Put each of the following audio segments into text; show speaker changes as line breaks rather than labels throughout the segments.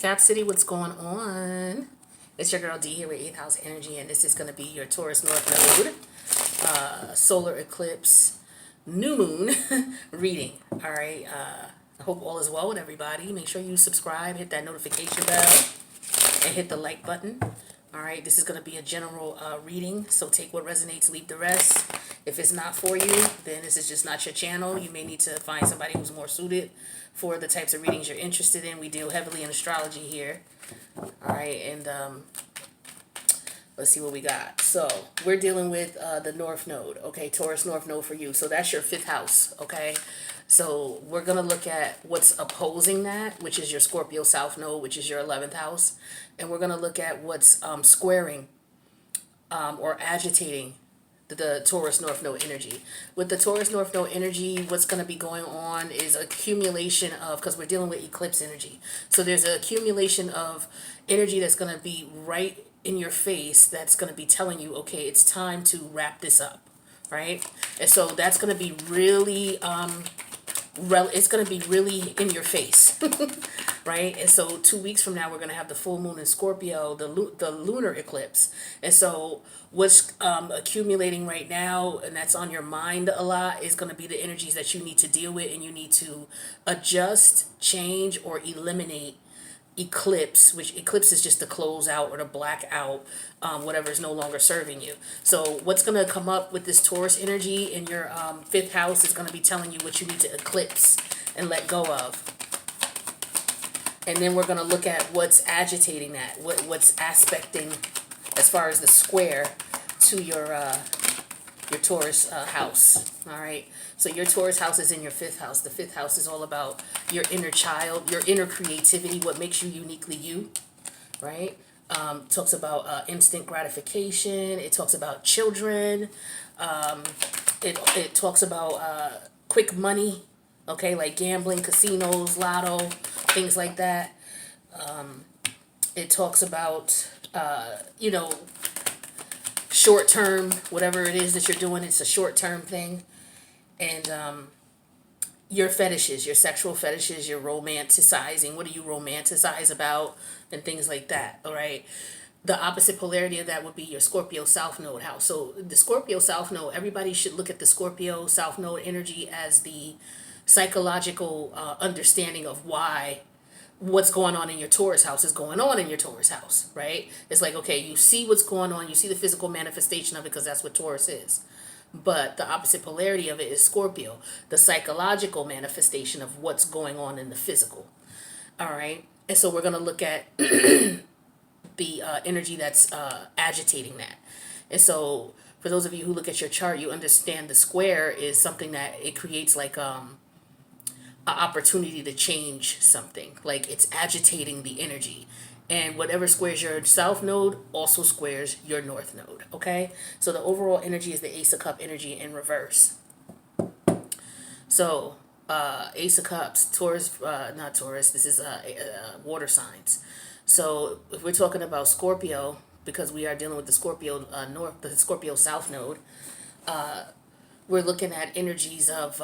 Cap City, what's going on? It's your girl D here with 8th house energy, and this is going to be your Taurus North Node solar eclipse new moon reading. All right. I hope all is well with everybody. Make sure you subscribe, hit that notification bell, and hit the like button. All right, this is going to be a general reading, so take what resonates, leave the rest. If it's not for you, then this is just not your channel. You may need to find somebody who's more suited for the types of readings you're interested in. We deal heavily in astrology here. All right, and let's see what we got. So we're dealing with the North Node, okay, Taurus North Node for you. So that's your 5th house, okay? So we're going to look at what's opposing that, which is your Scorpio South Node, which is your 11th house. And we're going to look at what's squaring or agitating the Taurus North Node energy. With the Taurus North Node energy, what's going to be going on is accumulation of, because we're dealing with eclipse energy. So there's an accumulation of energy that's going to be right in your face that's going to be telling you, okay, it's time to wrap this up, right? And so that's going to be really it's going to be really in your face, right? And so 2 weeks from now, we're going to have the full moon in Scorpio, the lunar eclipse. And so what's accumulating right now, and that's on your mind a lot, is going to be the energies that you need to deal with, and you need to adjust, change, or eliminate eclipse, which eclipse is just to close out or to black out whatever is no longer serving you. So what's going to come up with this Taurus energy in your 5th house is going to be telling you what you need to eclipse and let go of. And then we're going to look at what's agitating that, what's aspecting as far as the square to your Taurus house. All right. So your Taurus house is in your 5th house. The 5th house is all about your inner child, your inner creativity, what makes you uniquely you, right? Talks about instant gratification. It talks about children. It talks about quick money, okay, like gambling, casinos, lotto, things like that. It talks about, short term, whatever it is that you're doing, it's a short term thing. And your fetishes, your sexual fetishes, your romanticizing, what do you romanticize about, and things like that, all right? The opposite polarity of that would be your Scorpio South Node house. So the Scorpio South Node, everybody should look at the Scorpio South Node energy as the psychological understanding of why what's going on in your Taurus house is going on in your Taurus house, right? It's like, okay, you see what's going on, you see the physical manifestation of it because that's what Taurus is. But the opposite polarity of it is Scorpio, the psychological manifestation of what's going on in the physical. All right. And so we're going to look at the energy that's agitating that. And so for those of you who look at your chart, you understand the square is something that it creates like an opportunity to change something. Like it's agitating the energy. And whatever squares your South Node also squares your North Node, okay? So the overall energy is the Ace of Cup energy in reverse. So Ace of Cups, Taurus, not Taurus, this is water signs. So if we're talking about Scorpio, because we are dealing with the Scorpio the Scorpio South Node, we're looking at energies of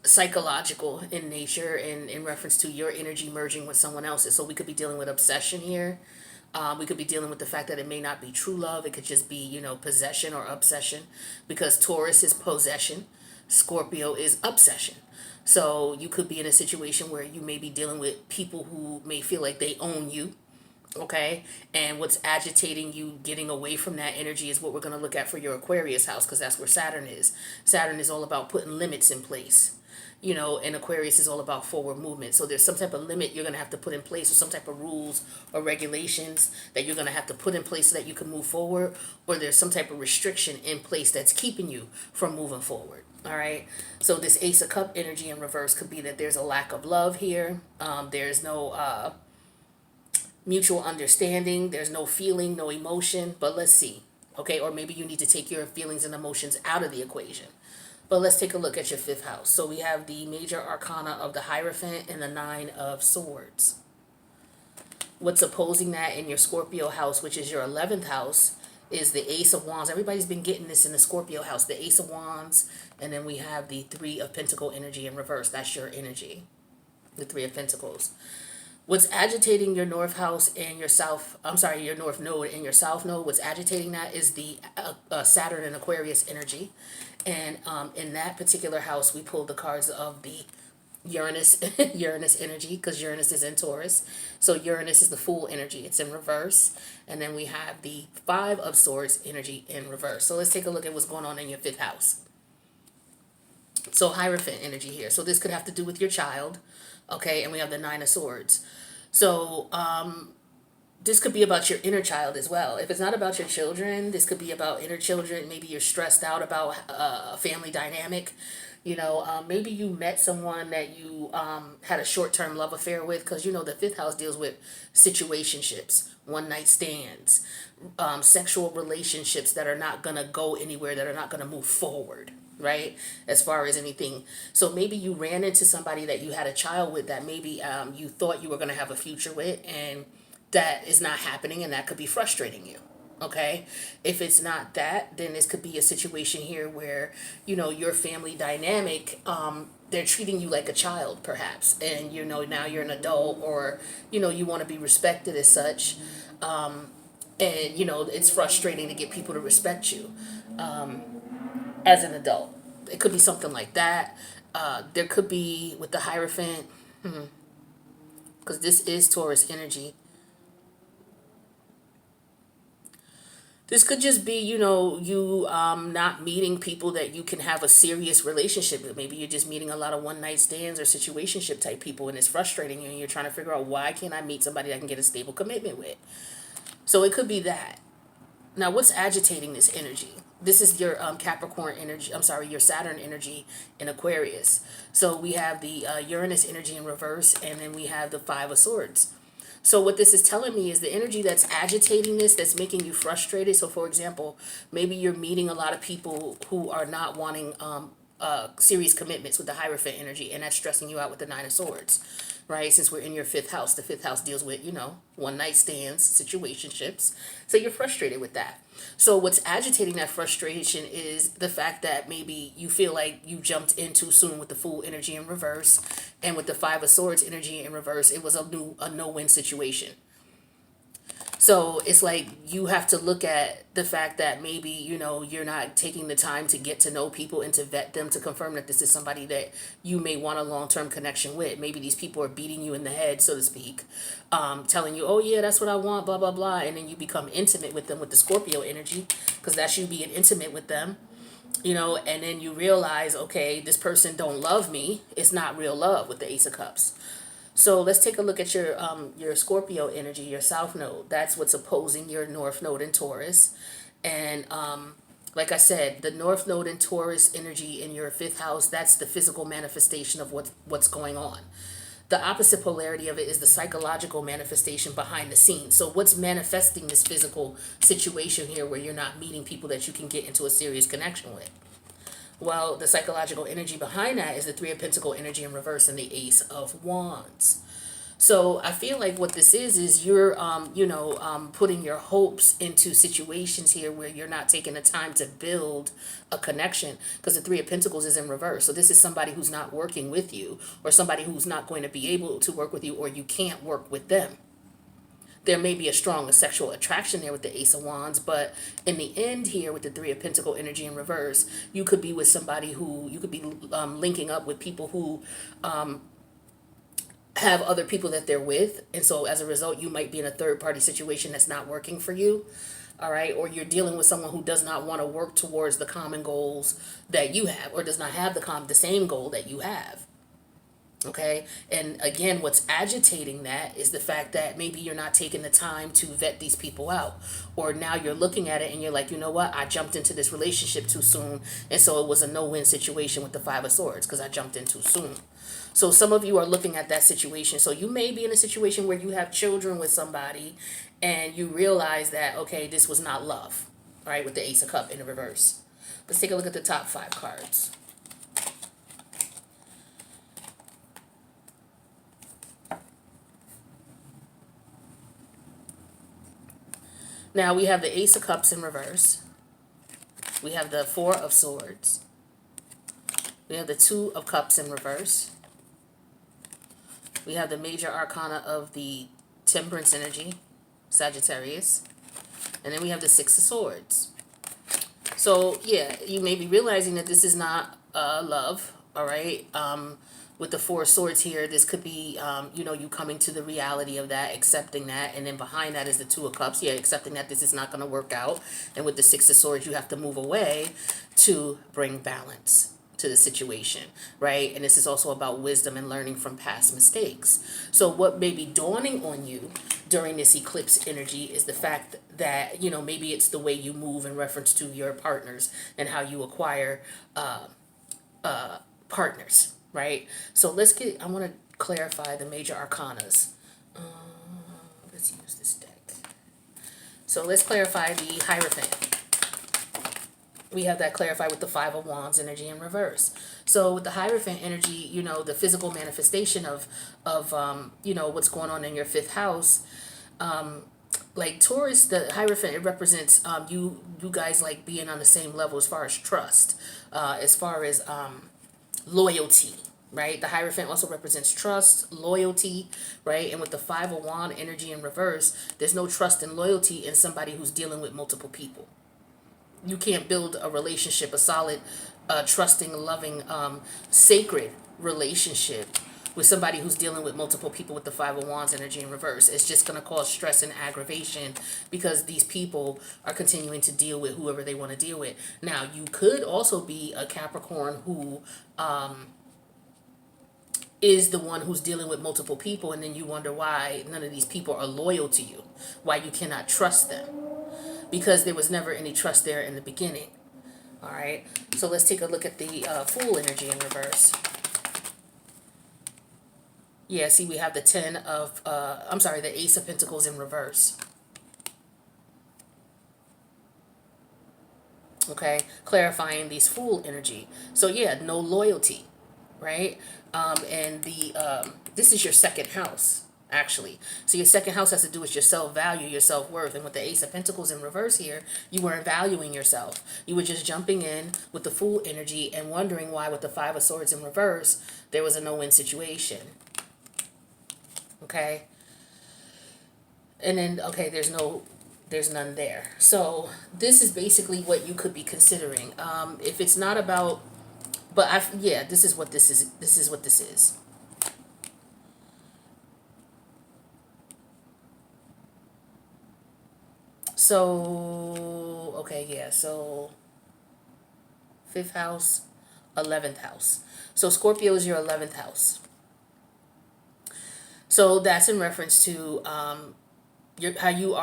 psychological in nature and in reference to your energy merging with someone else's. So we could be dealing with obsession here. We could be dealing with the fact that it may not be true love. It could just be, possession or obsession, because Taurus is possession. Scorpio is obsession. So you could be in a situation where you may be dealing with people who may feel like they own you. Okay. And what's agitating you getting away from that energy is what we're going to look at for your Aquarius house, because that's where Saturn is. Saturn is all about putting limits in place. And Aquarius is all about forward movement. So there's some type of limit you're going to have to put in place, or some type of rules or regulations that you're going to have to put in place so that you can move forward, or there's some type of restriction in place that's keeping you from moving forward. All right. So this Ace of Cup energy in reverse could be that there's a lack of love here. There's no mutual understanding. There's no feeling, no emotion. But let's see. Okay. Or maybe you need to take your feelings and emotions out of the equation. But let's take a look at your 5th house. So we have the major arcana of the Hierophant and the 9 of Swords. What's opposing that in your Scorpio house, which is your 11th house, is the Ace of Wands. Everybody's been getting this in the Scorpio house. The Ace of Wands, and then we have the 3 of Pentacle energy in reverse. That's your energy, the 3 of Pentacles. What's agitating your north house and your south, I'm sorry, your north node and your south node, what's agitating that is the Saturn and Aquarius energy. And in that particular house, we pulled the cards of the Uranus, Uranus energy, because Uranus is in Taurus. So Uranus is the Fool energy. It's in reverse. And then we have the Five of Swords energy in reverse. So let's take a look at what's going on in your fifth house. So Hierophant energy here. So this could have to do with your child. Okay, and we have the Nine of Swords. So this could be about your inner child as well. If it's not about your children, this could be about inner children. Maybe you're stressed out about a family dynamic. Maybe you met someone that you had a short-term love affair with, because the fifth house deals with situationships, one-night stands, sexual relationships that are not going to go anywhere, that are not going to move forward, right? As far as anything. So maybe you ran into somebody that you had a child with that maybe you thought you were going to have a future with, and that is not happening, and that could be frustrating you. Okay, if it's not that, then this could be a situation here where your family dynamic, they're treating you like a child perhaps, and now you're an adult, or you want to be respected as such, and it's frustrating to get people to respect you as an adult. It could be something like that. There could be with the Hierophant, because this is Taurus energy. This could just be, you not meeting people that you can have a serious relationship with. Maybe you're just meeting a lot of one-night stands or situationship type people, and it's frustrating you, and you're trying to figure out, why can't I meet somebody that I can get a stable commitment with? So it could be that. Now, what's agitating this energy? This is your Capricorn energy. I'm sorry, your Saturn energy in Aquarius. So we have the Uranus energy in reverse, and then we have the Five of Swords. So what this is telling me is the energy that's agitating this, that's making you frustrated. So for example, maybe you're meeting a lot of people who are not wanting serious commitments with the Hierophant energy, and that's stressing you out with the Nine of Swords, right? Since we're in your fifth house, the fifth house deals with, one night stands, situationships. So you're frustrated with that. So what's agitating that frustration is the fact that maybe you feel like you jumped in too soon with the Fool energy in reverse, and with the Five of Swords energy in reverse, it was a no-win situation. So it's like you have to look at the fact that maybe, you're not taking the time to get to know people and to vet them to confirm that this is somebody that you may want a long-term connection with. Maybe these people are beating you in the head, so to speak, telling you, oh yeah, that's what I want, blah, blah, blah. And then you become intimate with them with the Scorpio energy, because that's you being intimate with them, and then you realize, okay, this person don't love me. It's not real love with the Ace of Cups. So let's take a look at your Scorpio energy, your South Node. That's what's opposing your North Node in Taurus. And like I said, the North Node in Taurus energy in your fifth house, that's the physical manifestation of what's going on. The opposite polarity of it is the psychological manifestation behind the scenes. So what's manifesting this physical situation here where you're not meeting people that you can get into a serious connection with? Well, the psychological energy behind that is the Three of Pentacles energy in reverse and the Ace of Wands. So I feel like what this is you're, putting your hopes into situations here where you're not taking the time to build a connection, because the Three of Pentacles is in reverse. So this is somebody who's not working with you, or somebody who's not going to be able to work with you, or you can't work with them. There may be a strong sexual attraction there with the Ace of Wands, but in the end here with the Three of Pentacles energy in reverse, you could be with somebody who, you could be linking up with people who have other people that they're with. And so as a result, you might be in a third party situation that's not working for you. All right. Or you're dealing with someone who does not want to work towards the common goals that you have, or does not have the same goal that you have. Okay. And again, what's agitating that is the fact that maybe you're not taking the time to vet these people out. Or now you're looking at it and you're like, you know what? I jumped into this relationship too soon. And so it was a no-win situation with the Five of Swords because I jumped in too soon. So some of you are looking at that situation. So you may be in a situation where you have children with somebody and you realize that, okay, this was not love. All right. With the Ace of Cups in the reverse. Let's take a look at the top 5 cards. Now we have the Ace of Cups in reverse. We have the Four of Swords. We have the Two of Cups in reverse. We have the major arcana of the temperance energy, Sagittarius. And then we have the Six of Swords. So, yeah, you may be realizing that this is not love, all right? With the Four of Swords here, this could be, you coming to the reality of that, accepting that. And then behind that is the Two of Cups. Yeah, accepting that this is not going to work out. And with the Six of Swords, you have to move away to bring balance to the situation, right? And this is also about wisdom and learning from past mistakes. So what may be dawning on you during this eclipse energy is the fact that, maybe it's the way you move in reference to your partners and how you acquire partners, right? So I want to clarify the major arcanas. Let's use this deck. So let's clarify the Hierophant. We have that clarified with the Five of Wands energy in reverse. So with the Hierophant energy, the physical manifestation of what's going on in your fifth house, like Taurus, the Hierophant, it represents you guys like being on the same level as far as trust, as far as loyalty, right? The Hierophant also represents trust, loyalty, right? And with the Five of Wands energy in reverse, there's no trust and loyalty in somebody who's dealing with multiple people. You can't build a relationship, a solid, trusting, loving, sacred relationship with somebody who's dealing with multiple people with the Five of Wands energy in reverse. It's just going to cause stress and aggravation because these people are continuing to deal with whoever they want to deal with. Now, you could also be a Capricorn who is the one who's dealing with multiple people, and then you wonder why none of these people are loyal to you, why you cannot trust them. Because there was never any trust there in the beginning. All right. So let's take a look at the Fool energy in reverse. Yeah, see, we have the the Ace of Pentacles in reverse. Okay. Clarifying these Fool energy. So yeah, no loyalty, right? And this is your second house. Actually. So your second house has to do with your self-value, your self-worth. And with the Ace of Pentacles in reverse here, you weren't valuing yourself. You were just jumping in with the Fool energy and wondering why with the Five of Swords in reverse, there was a no-win situation. Okay? And then, okay, there's none there. So this is basically what you could be considering. If it's not about, this is what this is. This is what this is. So, okay, yeah, so 5th house, 11th house. So Scorpio is your 11th house. So that's in reference to how you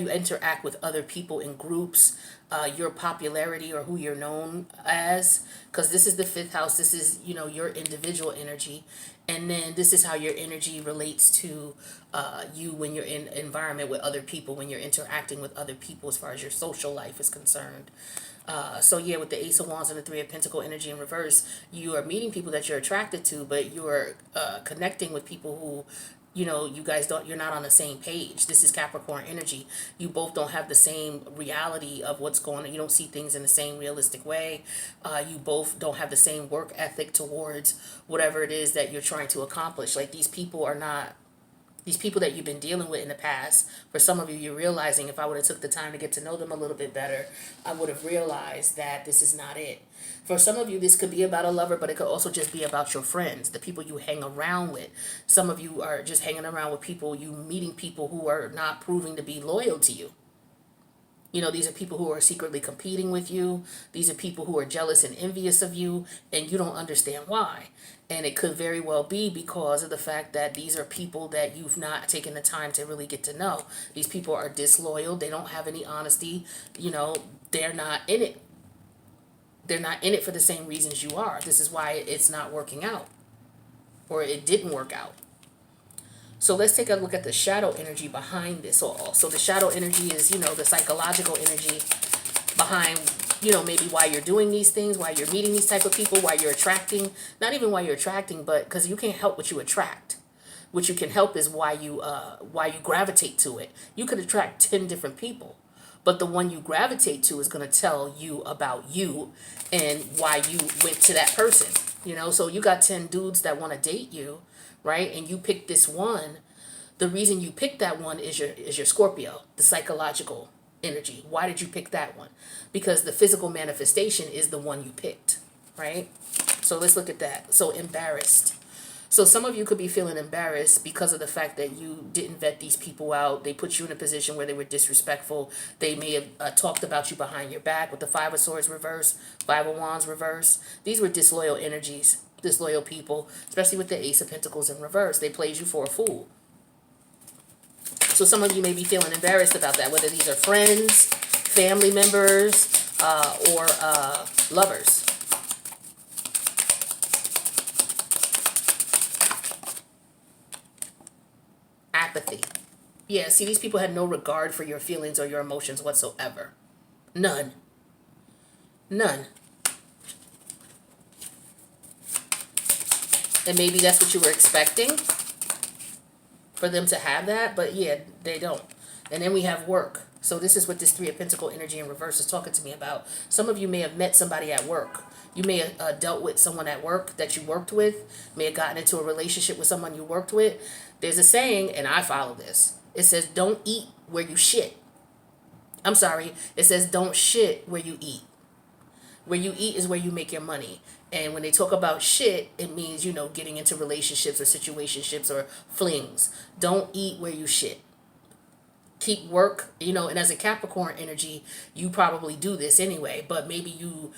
interact with other people in groups, your popularity or who you're known as, because this is the 5th house. This is, your individual energy. And then this is how your energy relates to you when you're in an environment with other people, when you're interacting with other people as far as your social life is concerned. So yeah, with the Ace of Wands and the Three of Pentacles energy in reverse, you are meeting people that you're attracted to, but you're connecting with people who, you're not on the same page. This is Capricorn energy. You both don't have the same reality of what's going on. You don't see things in the same realistic way. You both don't have the same work ethic towards whatever it is that you're trying to accomplish. Like these people that you've been dealing with in the past, for some of you, you're realizing if I would have took the time to get to know them a little bit better, I would have realized that this is not it. For some of you, this could be about a lover, but it could also just be about your friends, the people you hang around with. Some of you are just hanging around with people, you meeting people who are not proving to be loyal to you. These are people who are secretly competing with you. These are people who are jealous and envious of you, and you don't understand why. And it could very well be because of the fact that these are people that you've not taken the time to really get to know. These people are disloyal. They don't have any honesty. They're not in it. They're not in it for the same reasons you are. This is why it's not working out, or it didn't work out. So let's take a look at the shadow energy behind this all. So the shadow energy is, the psychological energy behind, maybe why you're doing these things, why you're meeting these type of people, why you're attracting, not even why you're attracting, but because you can't help what you attract. What you can help is why you gravitate to it. You could attract 10 different people, but the one you gravitate to is going to tell you about you and why you went to that person. So you got 10 dudes that want to date you, right? And you picked this one. The reason you picked that one is your Scorpio, the psychological energy. Why did you pick that one? Because the physical manifestation is the one you picked, right? So let's look at that. So embarrassed. So some of you could be feeling embarrassed because of the fact that you didn't vet these people out. They put you in a position where they were disrespectful. They may have talked about you behind your back with the Five of Swords reverse, Five of Wands reverse. These were disloyal energies, disloyal people, especially with the Ace of Pentacles in reverse. They played you for a fool. So some of you may be feeling embarrassed about that, whether these are friends, family members, or lovers. Apathy. Yeah, see, these people had no regard for your feelings or your emotions whatsoever. None. None. And maybe that's what you were expecting, for them to have that, but yeah, they don't. And then we have work. So this is what this Three of Pentacle energy in reverse is talking to me about. Some of you may have met somebody at work. You may have dealt with someone at work that you worked with, may have gotten into a relationship with someone you worked with. There's a saying, and I follow this. It says, don't eat where you shit. I'm sorry. It says, don't shit where you eat. Where you eat is where you make your money. And when they talk about shit, it means, you know, getting into relationships or situationships or flings. Don't eat where you shit. Keep work, you know, and as a Capricorn energy, you probably do this anyway, but maybe you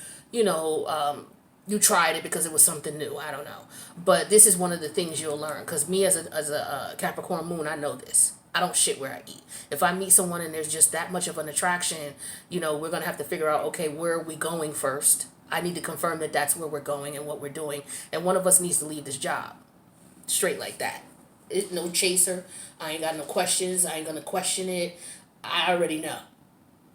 tried it because it was something new. I don't know. But this is one of the things you'll learn, because me as a Capricorn moon, I know this. I don't shit where I eat. If I meet someone and there's just that much of an attraction, you know, we're going to have to figure out, okay, where are we going first? I need to confirm that that's where we're going and what we're doing. And one of us needs to leave this job. Straight like that. It's no chaser. I ain't got no questions. I ain't going to question it. I already know.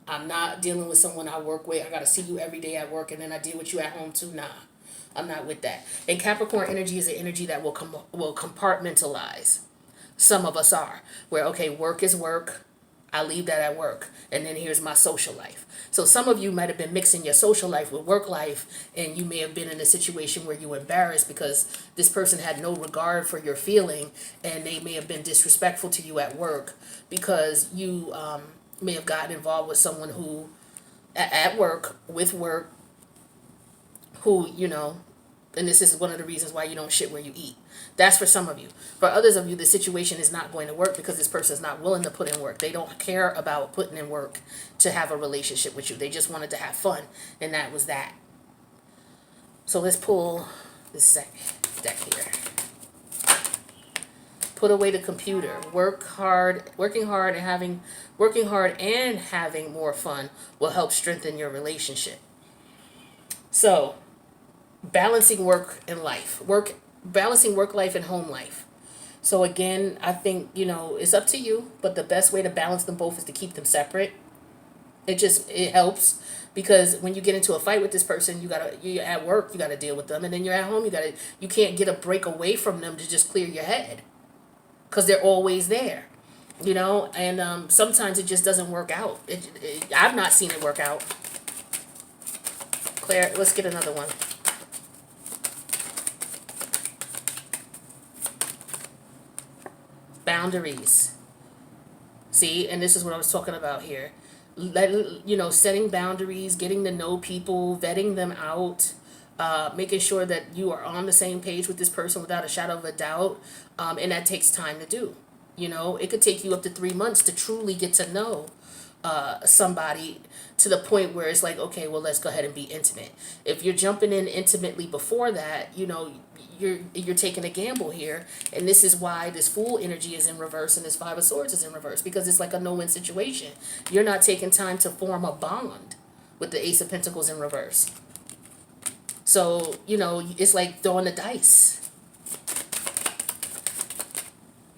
I'm not dealing with someone I work with. I got to see you every day at work and then I deal with you at home too. Nah, I'm not with that. And Capricorn energy is an energy that will compartmentalize. Some of us are. Where, okay, work is work. I leave that at work. And then here's my social life. So some of you might have been mixing your social life with work life, and you may have been in a situation where you were embarrassed because this person had no regard for your feeling, and they may have been disrespectful to you at work because you may have gotten involved with someone who, at work, with work, who, you know, and this is one of the reasons why you don't shit where you eat. That's for some of you. For others of you, the situation is not going to work because this person is not willing to put in work. They don't care about putting in work to have a relationship with you. They just wanted to have fun, and that was that. So let's pull this deck here. Put away the computer. Working hard and having more fun will help strengthen your relationship. So, balancing work and life. Balancing work life and home life. So again, I think, you know, it's up to you, but the best way to balance them both is to keep them separate. It helps, because when you get into a fight with this person, you're at work, you gotta deal with them, and then you're at home, you can't get a break away from them to just clear your head, because they're always there, you know. And sometimes it just doesn't work out. I've not seen it work out. Claire, let's get another one. Boundaries. See, and this is what I was talking about here. Setting boundaries, getting to know people, vetting them out, making sure that you are on the same page with this person without a shadow of a doubt, and that takes time to do. You know, it could take you up to 3 months to truly get to know somebody to the point where it's like, okay, well, let's go ahead and be intimate. If you're jumping in intimately before that, you know, you're taking a gamble here. And this is why this Fool energy is in reverse and this Five of Swords is in reverse, because it's like a no-win situation. You're not taking time to form a bond with the Ace of Pentacles in reverse. So, you know, it's like throwing the dice.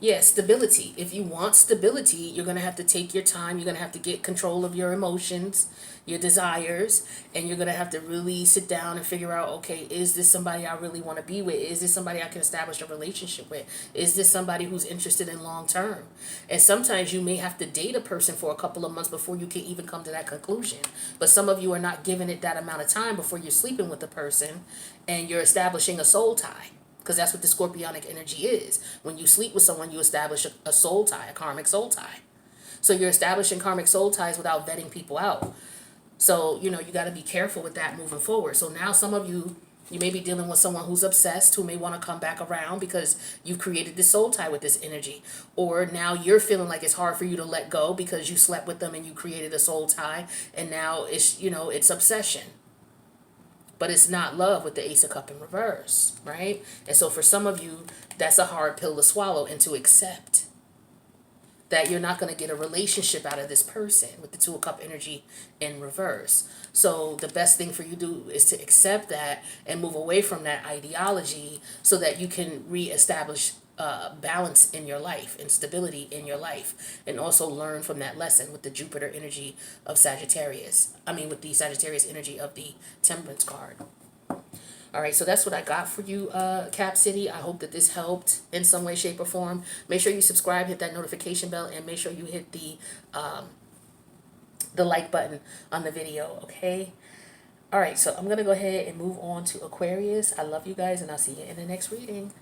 Yeah, stability. If you want stability, you're going to have to take your time. You're going to have to get control of your emotions, your desires, and you're going to have to really sit down and figure out, okay, is this somebody I really want to be with? Is this somebody I can establish a relationship with? Is this somebody who's interested in long term? And sometimes you may have to date a person for a couple of months before you can even come to that conclusion. But some of you are not giving it that amount of time before you're sleeping with the person and you're establishing a soul tie. because that's what the scorpionic energy is. When you sleep with someone, you establish a soul tie, a karmic soul tie. So you're establishing karmic soul ties without vetting people out. So, you got to be careful with that moving forward. So now some of you may be dealing with someone who's obsessed, who may want to come back around because you've created this soul tie with this energy. Or now you're feeling like it's hard for you to let go because you slept with them and you created a soul tie. And now it's obsession. But it's not love with the Ace of Cups in reverse, right? And so for some of you, that's a hard pill to swallow and to accept. That you're not going to get a relationship out of this person with the Two of Cups energy in reverse. So the best thing for you to do is to accept that and move away from that ideology so that you can reestablish balance in your life and stability in your life, and also learn from that lesson with the Jupiter energy of Sagittarius. With the Sagittarius energy of the Temperance card. All right, so that's what I got for you, Cap City. I hope that this helped in some way, shape, or form. Make sure you subscribe, hit that notification bell, and make sure you hit the like button on the video, okay? All right, so I'm going to go ahead and move on to Aquarius. I love you guys, and I'll see you in the next reading.